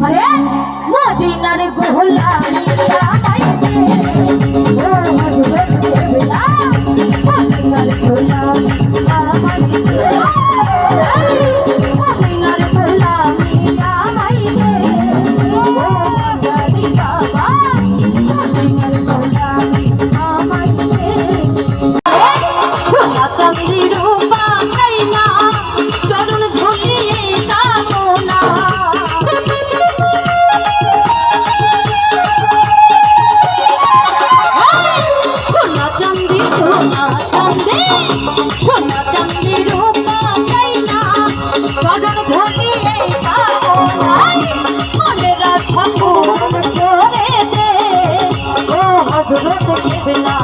আরে মদিনার গোলামি আমায় দে ও হযরত কেবলা মদিনার গোলামি আমায় দে মদিনার গোলামি আমায় দে ও বাঙালি বাবা মদিনার গোলামি আমায় দে সোনা চাঁদি রূপা না চরণ ধুলিয়ে যাবো না সোনা চাঁদি সোনা চাঁদি রূপা না চরণ ধুলিয়ে যাবো না মনের আশা পূরণ করে দে ও হযরত কেবলা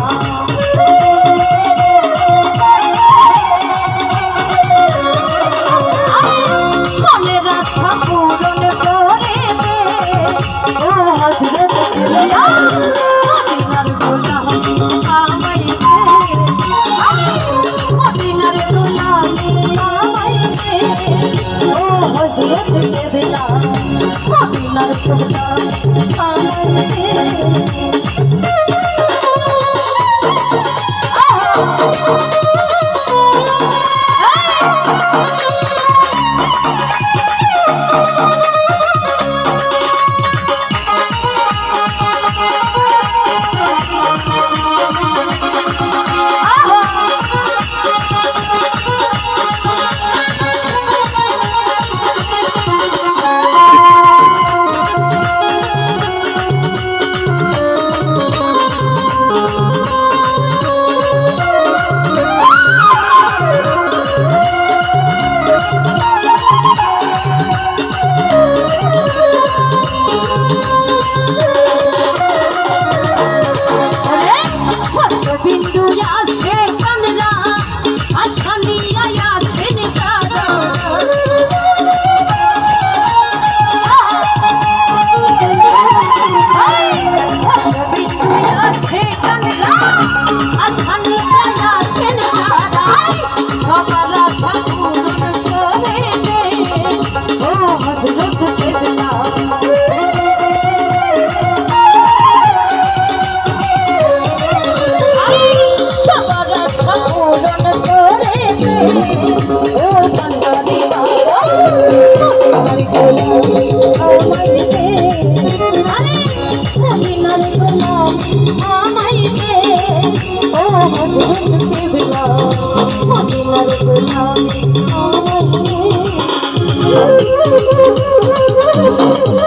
আমায় দে ও হযরত